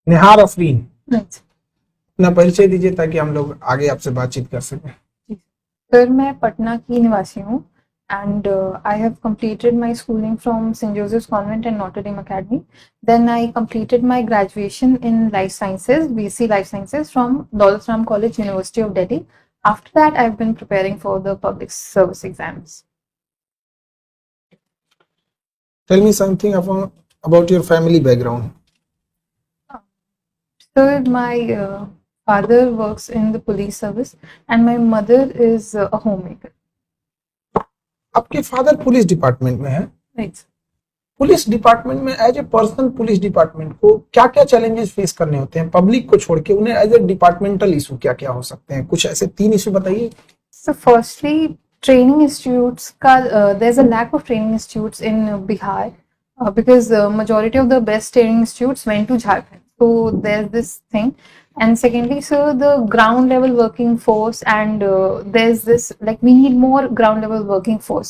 निहार Afreen, Right. अपना परिचय दीजिए ताकि हम लोग आगे आपसे बातचीत कर सकें। सर मैं पटना की निवासी हूँ and I have completed my schooling from St. Joseph's Convent and Notre Dame Academy. Then I completed my graduation in Life Sciences, BSc Life Sciences from Daulat Ram College, University of Delhi. After that, I've been preparing for the public service exams. Tell me something about your family background. Sir, my father works in the police service and my mother is a homemaker. आपके father police department में है। Right. Police department में as a person police department को क्या क्या challenges face करने होते हैं, पब्लिक को छोड़ के उन्हें एज ए डिपार्टमेंटल इशू क्या क्या हो सकते हैं, कुछ ऐसे 3 इशू बताइए। So firstly, training institutes ka there's a lack of training institutes in Bihar because majority of the best training institutes went to Jharkhand. So there's this thing. And secondly, so the ground level working force and there's this like we need more ground level working force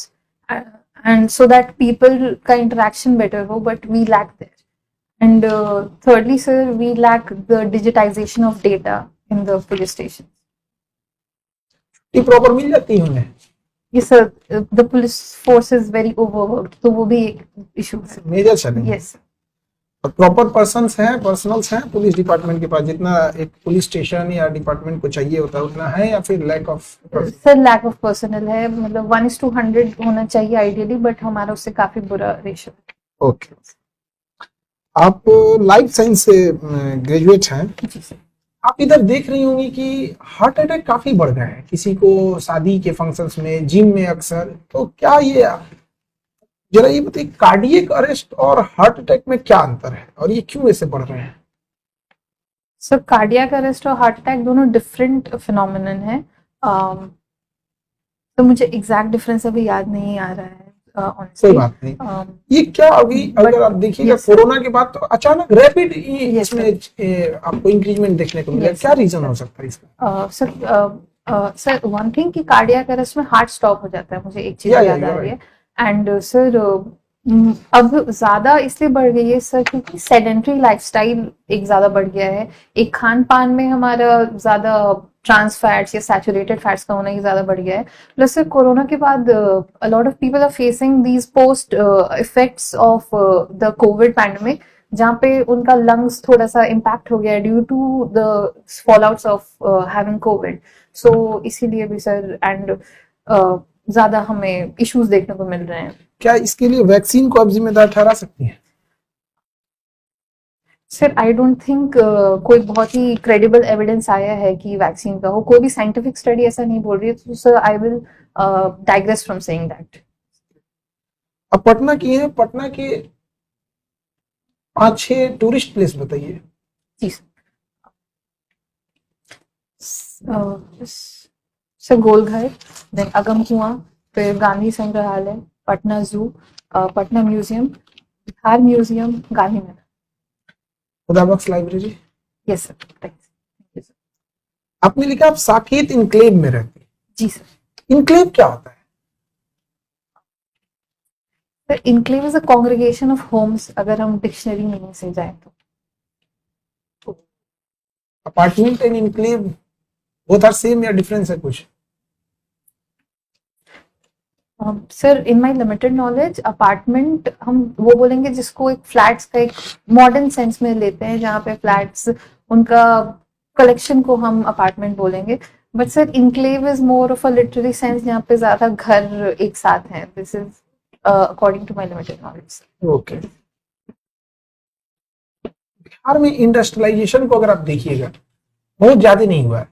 and so that people ka interaction better ho, but we lack there. And thirdly, sir, we lack the digitization of data in the police stations. ये proper मिल जाती है उन्हें? Yes, sir. The police force is very overworked, तो वो भी एक issue है। Major challenge. Yes. और प्रॉपर पर्सनल्स हैं पुलिस डिपार्टमेंट के पास, जितना एक पुलिस स्टेशन या डिपार्टमेंट को चाहिए होता है उतना है, या फिर lack of? Sir lack of personnel है, मतलब 1:100 होना चाहिए आइडियली, बट हमारा उससे काफी बुरा रेशियो है। ओके, आप लाइफ साइंस से ग्रेजुएट हैं। जी सर। आप इधर देख रही होंगी कि हार्ट अटैक काफी बढ़ गए हैं, किसी को शादी के फंक्शंस में, जिम में अक्सर। तो क्या ये, जरा ये बताइए, कार्डियक अरेस्ट और हार्ट अटैक में क्या अंतर है और ये क्यों ऐसे बढ़ रहे हैं? सर कार्डियक अरेस्ट और हार्ट अटैक दोनों डिफरेंट फिनोमिनन है, तो मुझे एग्जैक्ट डिफरेंस अभी याद नहीं आ रहा है। कोई बात नहीं। ये क्या अभी अगर आप देखिएगा कोरोना के बाद तो अचानक रैपिड इसमें आपको इंक्रीजमेंट देखने को मिला, क्या रीजन हो सकता है इसका? सर वन थिंग कि कार्डियक अरेस्ट में हार्ट स्टॉप हो जाता है, मुझे एक चीज याद आ रही है। एंड सर अब ज्यादा इसलिए बढ़ गई है सर क्योंकि सेडेंट्री लाइफस्टाइल एक ज्यादा बढ़ गया है, एक खान पान में हमारा ज्यादा ट्रांस फैट्स या सैचुरेटेड फैट्स का होना ही ज्यादा बढ़ गया है। प्लस सर कोरोना के बाद a lot of people are facing these post effects of the covid pandemic, जहाँ पे उनका लंग्स थोड़ा सा इम्पैक्ट हो गया है due to the fallouts of having COVID. So इसीलिए भी सर एंड ज्यादा हमें इश्यूज देखने को मिल रहे हैं। क्या इसके लिए वैक्सीन को आप जिम्मेदार ठहरा सकती हैं? सर आई डोंट थिंक कोई बहुत ही क्रेडिबल एविडेंस आया है कि वैक्सीन का हो, कोई भी साइंटिफिक स्टडी ऐसा नहीं बोल रही है, तो sir I will digress from saying that. अब पटना की है, पटना के 5-6 टूरिस्ट प्लेस बताइए। जी सर गोलघर, देन अगम कुआं, फिर गांधी संग्रहालय, पटना जू, पटना म्यूजियम, बिहार म्यूजियम, गांधी मैदान, Khudabakhsh library. Yes sir, thank you sir. आपने लिखा आप साकेत इनक्लेव में रहते हैं। जी सर। इनक्लेव क्या होता है? Sir enclave is a congregation of homes, अगर हम डिक्शनरी मीनिंग से जाए तो। Apartment and enclave both are same या डिफरेंस है कुछ? Sir in my limited knowledge apartment हम वो बोलेंगे जिसको एक फ्लैट्स का एक मॉडर्न सेंस में लेते हैं, जहाँ पे फ्लैट्स उनका कलेक्शन को हम अपार्टमेंट बोलेंगे। But sir enclave is more of a literary sense, जहाँ पे ज्यादा घर एक साथ हैं। This is according to my limited knowledge. Okay. Bihar में इंडस्ट्रियलाइजेशन को अगर आप देखिएगा बहुत ज्यादा नहीं हुआ है,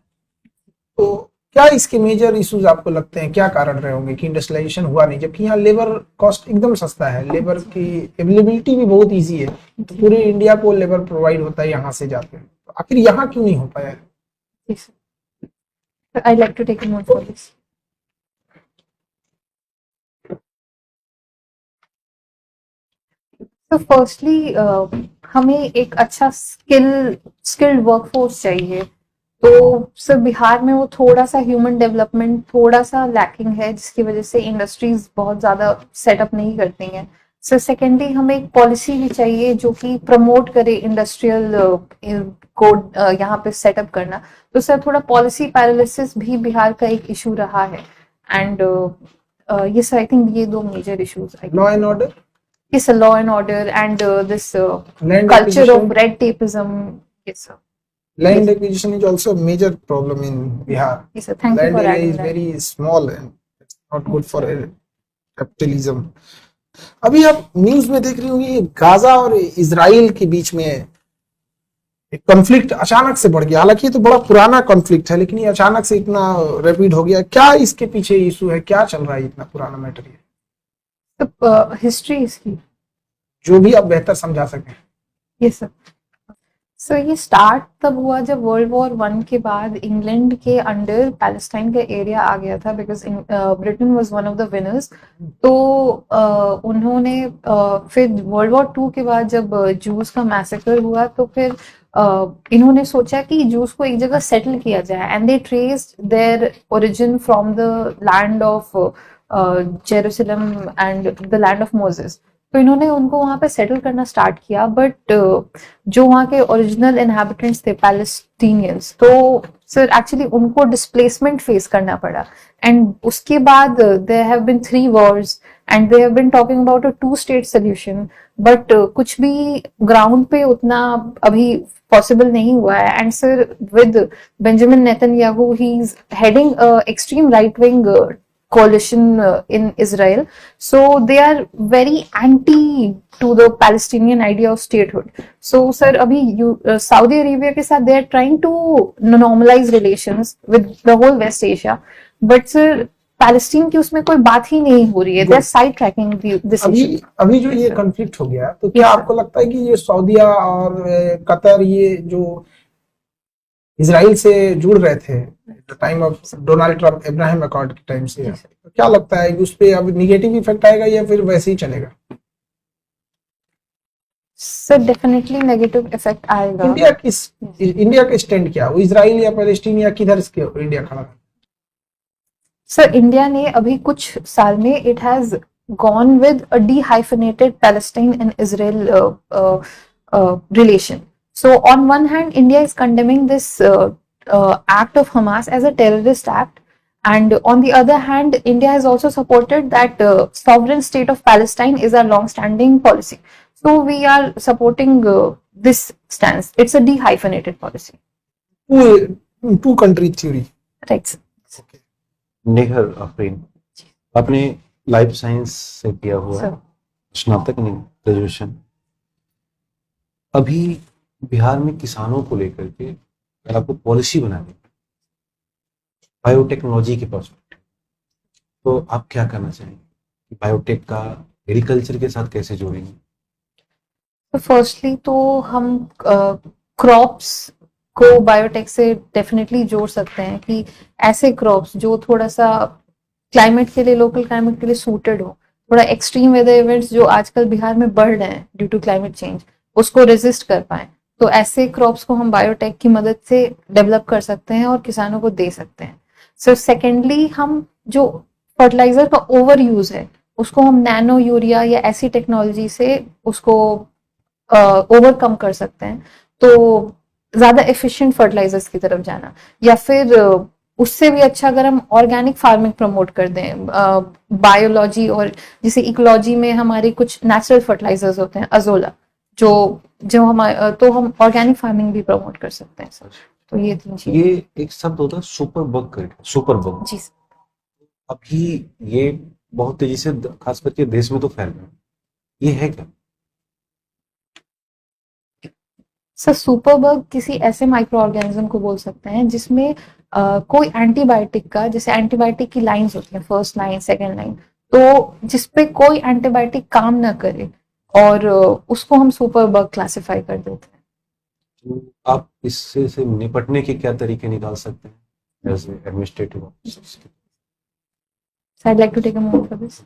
तो क्या इसके मेजर इश्यूज आपको लगते हैं, क्या कारण रहे होंगे कि इंडस्ट्रियलाइजेशन हुआ नहीं, जबकि यहाँ लेबर कॉस्ट एकदम सस्ता है, लेबर की अवेलेबिलिटी भी बहुत इजी है, तो पूरे इंडिया को लेबर प्रोवाइड होता है यहाँ से जाते हैं, तो आखिर यहाँ क्यों नहीं हो पाया? I'd like to take a note for this. So firstly, हमें एक अच्छा स्किल्ड वर्कफोर्स चाहिए, तो सर बिहार में वो थोड़ा सा ह्यूमन डेवलपमेंट थोड़ा सा लैकिंग है, जिसकी वजह से इंडस्ट्रीज बहुत ज्यादा सेटअप नहीं करती हैं। सर सेकेंडली हमें एक पॉलिसी भी चाहिए जो कि प्रमोट करे इंडस्ट्रियल कोड यहाँ पे सेटअप करना। तो सर थोड़ा पॉलिसी पैरालिसिस भी बिहार का एक इशू रहा है। एंड ये सर आई थिंक ये दो major issues law and order, yes, a law and order and this land culture of acquisition. red tapeism. Yes, sir. Land Yes. acquisition is also a major problem in Bihar. Yes, sir. Thank you Land for area adding is that. very small and it's not good for capitalism. अभी आप news में देख रही होंगी Gaza और Israel के बीच में एक कॉन्फ्लिक्ट अचानक से बढ़ गया। हालांकि ये तो बड़ा पुराना कॉन्फ्लिक्ट है, लेकिन ये अचानक से इतना रैपिड हो गया। क्या इसके पीछे इशू है, क्या चल रहा है, इतना पुराना मैटर है? तो हिस्ट्री इसकी जो भी आप बेहतर समझा सकें। Yes sir. सो ये स्टार्ट तब हुआ जब वर्ल्ड वॉर 1 के बाद इंग्लैंड के अंडर पैलेस्टाइन का एरिया आ गया था, because Britain was one of the winners. तो उन्होंने फिर वर्ल्ड वॉर 2 के बाद जब जूस का मैसेकर हुआ तो फिर इन्होंने सोचा कि जूस को एक जगह सेटल किया जाए, and they traced their origin from the land of Jerusalem and the land of Moses. तो इन्होंने उनको वहां पे सेटल करना स्टार्ट किया, बट जो वहाँ के ओरिजिनल इनहैबिटेंट्स थे पैलेस्टीनियंस, तो सर एक्चुअली उनको डिस्प्लेसमेंट फेस करना पड़ा। एंड उसके बाद there have been 3 wars and they have been talking about a 2 state solution, but कुछ भी ग्राउंड पे उतना अभी पॉसिबल नहीं हुआ है। And sir with Benjamin Netanyahu, he is heading extreme right wing coalition in Israel, so they are very anti to the Palestinian idea of statehood. So sir abhi Saudi Arabia ke sath they are trying to normalize relations with the whole West Asia, but sir Palestine की उसमें कोई बात ही नहीं हो रही है। they are side tracking this issue. अभी जो ये कॉन्फ्लिक्ट हो गया, तो क्या आपको लगता है कि ये सऊदीया और कतर, ये जो इजराइल से जुड़ रहे थे time of Donald Trump Abraham accord के टाइम से, क्या लगता है कि उस पे अब निगेटिव इफेक्ट आएगा या फिर वैसे ही चलेगा? सर डेफिनेटली नेगेटिव इफेक्ट आएगा। इंडिया का स्टैंड क्या, वो इजराइल या पैलेस्टीन या किधर से इंडिया खड़ा है? सर इंडिया ने अभी कुछ साल में it has gone with a dehyphenated Palestine and Israel relation. So on one hand, India is condemning this act of Hamas as a terrorist act, and on the other hand, India has also supported that sovereign state of Palestine is a long-standing policy. So we are supporting this stance. It's a dehyphenated policy. Two country theory. Right. Okay. निगर अफरीन, आपने life science से किया हुआ है स्नातक नहीं graduation. अभी बिहार में किसानों को लेकर के अगर आपको पॉलिसी बनानी बायोटेक्नोलॉजी के पर्सपेक्टिव, तो आप क्या करना चाहेंगे? बायोटेक का एग्रीकल्चर के साथ कैसे जोड़ेंगे? तो फर्स्टली तो हम क्रॉप्स को बायोटेक से डेफिनेटली जोड़ सकते हैं कि ऐसे क्रॉप्स जो थोड़ा सा क्लाइमेट के लिए, लोकल क्लाइमेट के लिए सूटेड हो, थोड़ा एक्सट्रीम वेदर इवेंट्स जो आजकल बिहार में बढ़ रहे हैं ड्यू टू क्लाइमेट चेंज, उसको रेजिस्ट कर पाए। तो ऐसे क्रॉप्स को हम बायोटेक की मदद से डेवलप कर सकते हैं और किसानों को दे सकते हैं। सो सेकेंडली, हम जो फर्टिलाइजर का ओवर यूज है उसको हम नैनो यूरिया या ऐसी टेक्नोलॉजी से उसको ओवरकम कर सकते हैं। तो ज्यादा एफिशिएंट फर्टिलाइजर्स की तरफ जाना, या फिर उससे भी अच्छा अगर हम ऑर्गेनिक फार्मिंग प्रमोट कर दें, बायोलॉजी और जैसे इकोलॉजी में हमारे कुछ नेचुरल फर्टिलाइजर्स होते हैं, अजोला, जो हमारे, तो हम ऑर्गेनिक फार्मिंग भी प्रमोट कर सकते हैं सर। तो ये 3 चीजें। ये एक शब्द होता है सुपर बग करके, सुपर बग। जी अभी ये बहुत तेजी से खास करके देश में तो फैल रहा है, ये है क्या? सर सुपर बग किसी ऐसे माइक्रो ऑर्गेनिज्म को बोल सकते हैं जिसमें कोई एंटीबायोटिक का, जैसे एंटीबायोटिक की लाइंस होती हैं, फर्स्ट लाइन, सेकेंड लाइन, तो जिसपे कोई एंटीबायोटिक काम ना करे, और उसको हम सुपर बग क्लासिफाई कर देते हैं। तो आप इससे से निपटने के क्या तरीके निकाल सकते हैं as administrative officers? So I'd like to take a moment for this.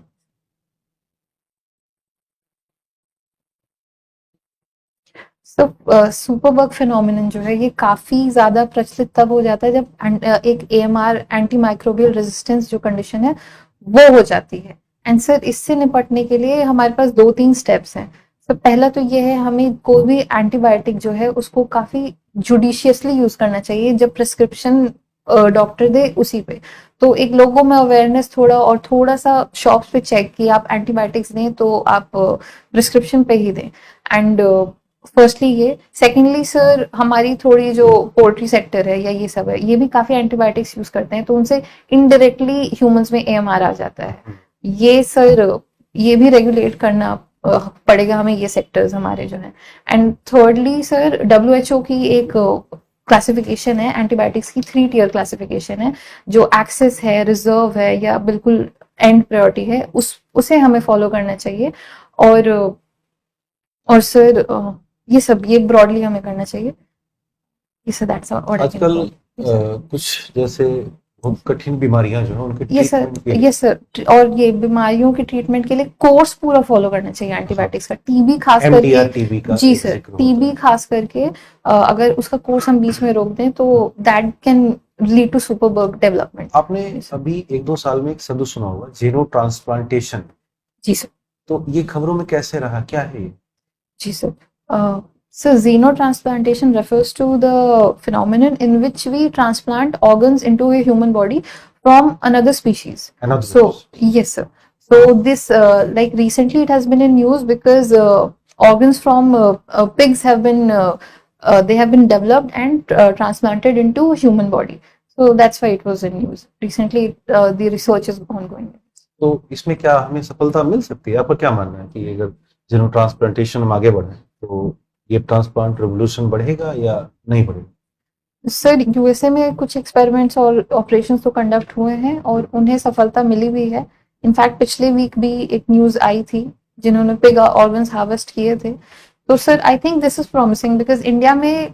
Superbug phenomenon जो है ये काफी ज्यादा प्रचलित तब हो जाता है जब एक AMR, एंटी माइक्रोबियल रेजिस्टेंस जो कंडीशन है वो हो जाती है। एंड सर इससे निपटने के लिए हमारे पास 2-3 स्टेप्स हैं। तो पहला तो ये है, हमें कोई भी एंटीबायोटिक जो है उसको काफी जुडिशियसली यूज करना चाहिए, जब प्रिस्क्रिप्शन डॉक्टर दे उसी पे। तो एक लोगों में अवेयरनेस थोड़ा, और थोड़ा सा शॉप्स पे चेक कि आप एंटीबायोटिक्स दें तो आप प्रिस्क्रिप्शन पे ही दें। एंड फर्स्टली ये, सेकेंडली सर हमारी थोड़ी जो पोल्ट्री सेक्टर है या ये सब है, ये भी काफी एंटीबायोटिक्स यूज करते हैं, तो उनसे इनडायरेक्टली ह्यूमंस में AMR आ जाता है। ये सर ये भी रेगुलेट करना पड़ेगा हमें, ये सेक्टर्स हमारे जो हैं। एंड थर्डली सर WHO की एक क्लासिफिकेशन है एंटीबायोटिक्स की, 3 टियर क्लासिफिकेशन है, जो एक्सेस है, रिजर्व है या बिल्कुल एंड प्रायोरिटी है, उसे हमें फॉलो करना चाहिए। और सर ये सब, ये ब्रॉडली हमें करना चाहिए। ये sir that's what I can आजकल से। कुछ जैसे बहुत कठिन बीमारियां जो है उनके ये सर, ट्रीटमेंट के लिए ये सर, और ये बीमारियों के ट्रीटमेंट के लिए कोर्स पूरा फॉलो करना चाहिए एंटीबायोटिक्स का। टीबी खास MDR करके, TB का जी एक सर, जिक्र होता टीबी है। खास करके अगर उसका कोर्स हम बीच में रोक दें तो that can lead to superbug development. आपने अभी 1-2 साल में एक शब्द सुना होगा, जेनो ट्रांसप्लांटेशन। जी सर। तो ये खबरों में कैसे रहा, क्या है ये? जी sir. So xenotransplantation refers to the phenomenon in which we transplant organs into a human body from another species. Another So species. yes sir. So this like recently it has been in news because organs from pigs have been they have been developed and transplanted into human body. So that's why it was in news recently. The research is ongoing. तो इसमें क्या हमें सफलता मिल सकती है? आपका क्या मानना है कि अगर जेनो ट्रांसप्लांटेशन में आगे बढ़े तो ये ट्रांसप्लांट रेवोल्यूशन बढ़ेगा या नहीं बढ़ेगा? सर USA में कुछ एक्सपेरिमेंट्स और ऑपरेशंस तो कंडक्ट हुए हैं और उन्हें सफलता मिली भी है। इनफैक्ट पिछले वीक भी एक न्यूज आई थी जिन्होंने पिग ऑर्गन्स हार्वेस्ट किए थे। तो sir I think this is promising because India में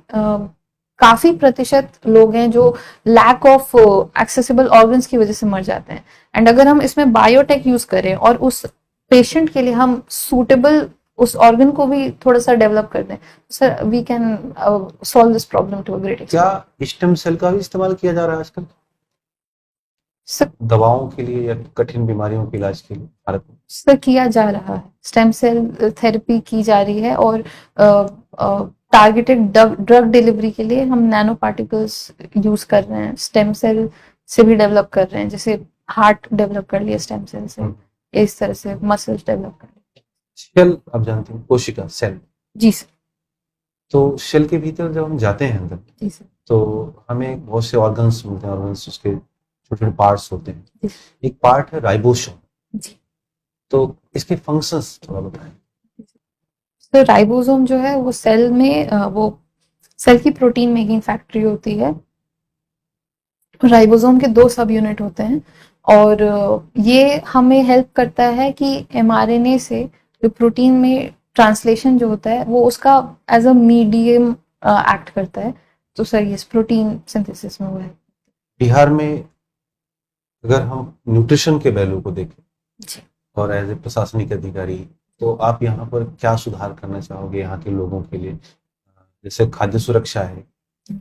काफी प्रतिशत लोग हैं जो लैक ऑफ एक्सेसिबल ऑर्गन्स की वजह से मर जाते हैं। एंड अगर हम इसमें बायोटेक यूज करें और उस पेशेंट के लिए हम सूटेबल उस ऑर्गन को भी थोड़ा सा डेवलप कर दें, sir we can solve this problem to a great extent. क्या स्टेम सेल का भी इस्तेमाल किया जा रहा है आजकल सर, दवाओं के लिए या कठिन बीमारियों के इलाज के लिए भारत में? सर किया जा रहा है, स्टेम सेल थेरेपी की जा रही है और टारगेटेड ड्रग डिलीवरी के लिए हम नैनो पार्टिकल्स यूज कर रहे हैं, स्टेम सेल से भी डेवलप कर रहे हैं, जैसे हार्ट डेवलप कर लिया स्टेम सेल से, इस तरह से मसल्स डेवलप कर लिए। सेल आप जानते हैं, कोशिका सेल। जी सर। तो सेल के भीतर जब हम जाते हैं अंदर जी सर। तो हमें बहुत से ऑर्गन्स मिलते हैं, ऑर्गन्स उसके छोटे छोटे पार्ट्स होते हैं। जी। एक पार्ट है राइबोसोम। जी। तो इसके फंक्शंस थोड़ा बताएं। तो राइबोसोम जो है वो सेल में वो सेल की प्रोटीन मेकिंग फैक्ट्री होती है। राइबोसोम के 2 सब यूनिट होते हैं और ये हमें हेल्प करता है कि mRNA से जो प्रोटीन में ट्रांसलेशन जो होता है वो उसका एज अ मीडियम एक्ट करता है। तो सर ये प्रोटीन सिंथेसिस में वो है। बिहार में अगर हम न्यूट्रिशन के वैल्यू को देखें जी। और एज ए प्रशासनिक अधिकारी, तो आप यहाँ पर क्या सुधार करना चाहोगे यहाँ के लोगों के लिए? जैसे खाद्य सुरक्षा है,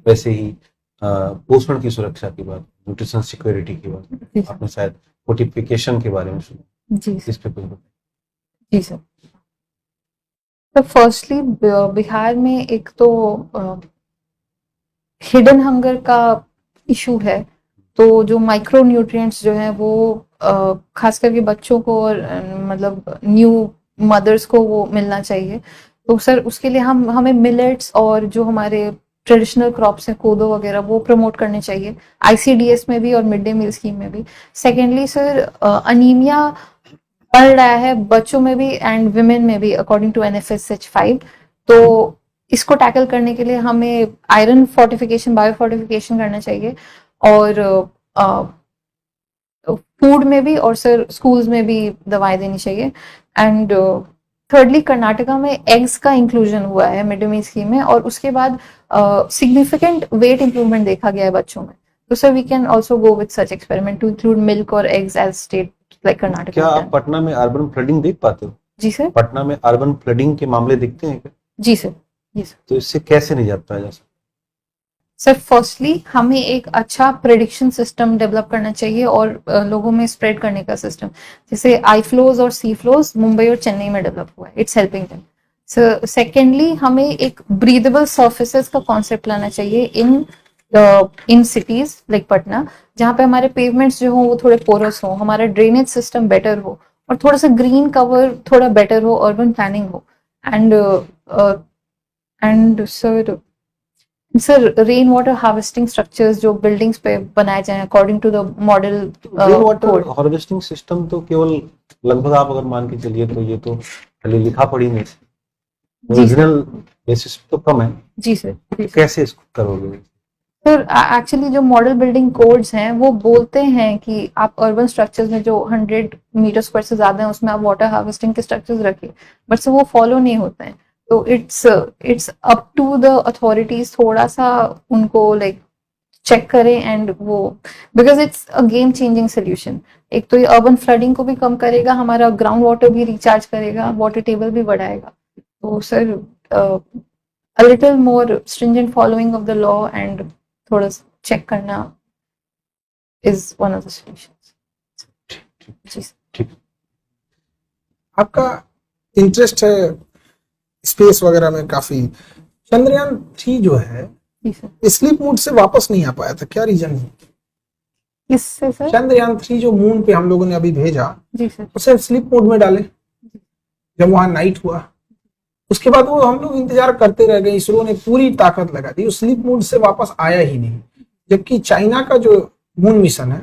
वैसे ही पोषण की सुरक्षा की बात, न्यूट्रिशन सिक्योरिटी की बात, आपने शायद फोर्टिफिकेशन के बारे में सुना। जी इस पे कुछ बताएं। जी सर। तो फर्स्टली बिहार में एक तो हिडन हंगर का इशू है। तो जो माइक्रो न्यूट्रिएंट्स जो है वो खास करके बच्चों को और मतलब न्यू मदर्स को वो मिलना चाहिए। तो सर उसके लिए हमें मिलेट्स और जो हमारे ट्रेडिशनल क्रॉप्स हैं, कोदो वगैरह, वो प्रमोट करने चाहिए ICDS में भी और मिड डे मील स्कीम में भी। सेकेंडली सर अनीमिया बढ़ रहा है बच्चों में भी एंड विमेन में भी अकॉर्डिंग टू NFSH5। तो इसको टैकल करने के लिए हमें आयरन फोर्टिफिकेशन, बायो फोर्टिफिकेशन करना चाहिए और फूड में भी और सर स्कूल्स में भी दवाएं देनी चाहिए। एंड थर्डली कर्नाटका में एग्स का इंक्लूजन हुआ है मिड डे मील स्कीम में और उसके बाद सिग्निफिकेंट वेट इंप्रूवमेंट देखा गया है बच्चों में। तो sir we can also go with such experiment to include milk और eggs as state like Karnataka. क्या आप पटना में अर्बन फ्लडिंग देख पाते हो? जी सर। पटना में अर्बन फ्लडिंग के मामले दिखते हैं क्या? जी सर। जी सर। तो इससे कैसे निजात पाया जा सकता? सर फर्स्टली हमें एक अच्छा प्रेडिक्शन सिस्टम डेवलप करना चाहिए और लोगों में स्प्रेड करने का सिस्टम, जैसे आई फ्लोज और सी फ्लोज मुंबई और चेन्नई में डेवलप हुआ है, it's helping them. So secondly हमें एक ब्रीदेबल सर्फेसेस का कॉन्सेप्ट लाना चाहिए इन सिटीज लाइक पटना, जहाँ पे हमारे पेवमेंट्स जो हो वो थोड़े पोरस हो, हमारा ड्रेनेज सिस्टम बेटर हो और थोड़ा सा ग्रीन कवर थोड़ा बेटर हो, अर्बन प्लानिंग हो। And and sir rain water harvesting structures जो बिल्डिंग्स पे बनाए जाएं according to the model rain water code. Harvesting system तो केवल लगभग आप अगर मान के चलिए तो ये तो खाली लिखा पढ़ी में जी ओरिजिनल बेसिस तो कम है। जी सर। कैसे इसको करोगे? सर एक्चुअली जो मॉडल बिल्डिंग कोड्स हैं वो बोलते हैं कि आप अर्बन स्ट्रक्चर्स में जो 100 मीटर स्क्वायर से ज्यादा है उसमें आप वाटर हार्वेस्टिंग के स्ट्रक्चर्स रखिए, बट सर वो फॉलो नहीं होते हैं। तो it's up to the authorities थोड़ा सा उनको लाइक चेक करें एंड वो, because it's a game changing solution. एक तो ये अर्बन फ्लडिंग को भी कम करेगा, हमारा ग्राउंड वाटर भी रिचार्ज करेगा, वाटर टेबल भी बढ़ाएगा। तो sir a little more stringent following of the law and थोड़ा चेक करना is one of the solutions। जी सर। ठीक। आपका इंटरेस्ट है स्पेस वगैरह में काफी। चंद्रयान 3 जो है जी सर। स्लीप मोड से वापस नहीं आ पाया था, क्या रीजन है? किससे सर? चंद्रयान 3 जो मून पे हम लोगों ने अभी भेजा, जी सर। उसे स्लीप मोड में डाले जब वहां नाइट हुआ, उसके बाद वो हम लोग इंतजार करते रह गए, इसरो ने पूरी ताकत लगा दी, उस स्लीप मोड से वापस आया ही नहीं। जबकि चाइना का जो मून मिशन है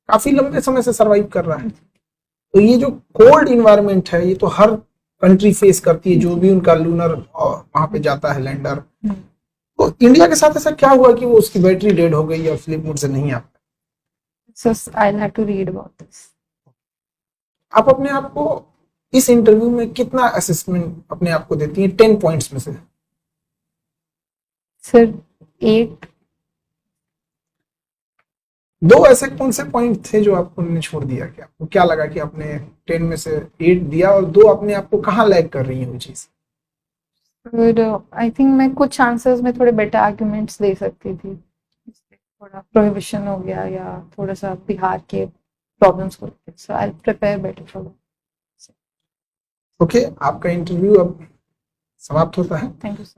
काफी लंबे समय से सरवाइव कर रहा है। तो ये जो कोल्ड इन्वायरमेंट है ये तो हर कंट्री फेस करती है, जो भी उनका लूनर वहां पे जाता है लैंडर। तो इंडिया के साथ ऐसा क्या हुआ कि वो उसकी बैटरी डेड हो गई और स्लीप मोड से नहीं आ पाया? Sir I'll have to read about this। आप अपने आप को इस इंटरव्यू में कितना असेसमेंट अपने आप को देती हैं 10 पॉइंट्स में से? सर 8। दो ऐसे कौन से पॉइंट थे जो आपको ने छोड़ दिया? कि आपको क्या लगा कि आपने 10 में से 8 दिया, और दो अपने आप को कहाँ लैग कर रही है वो चीज? फिर आई थिंक मैं कुछ आंसर्स में थोड़े बेटर आर्ग्यूमेंट्स दे सकती थी, थोड़ा प्रोहिबिशन हो गया या थोड़ा सा बिहार के प्रॉब्लम्स को लेकर। So I prepare better for that. Okay, आपका इंटरव्यू अब समाप्त होता है। Thank you sir.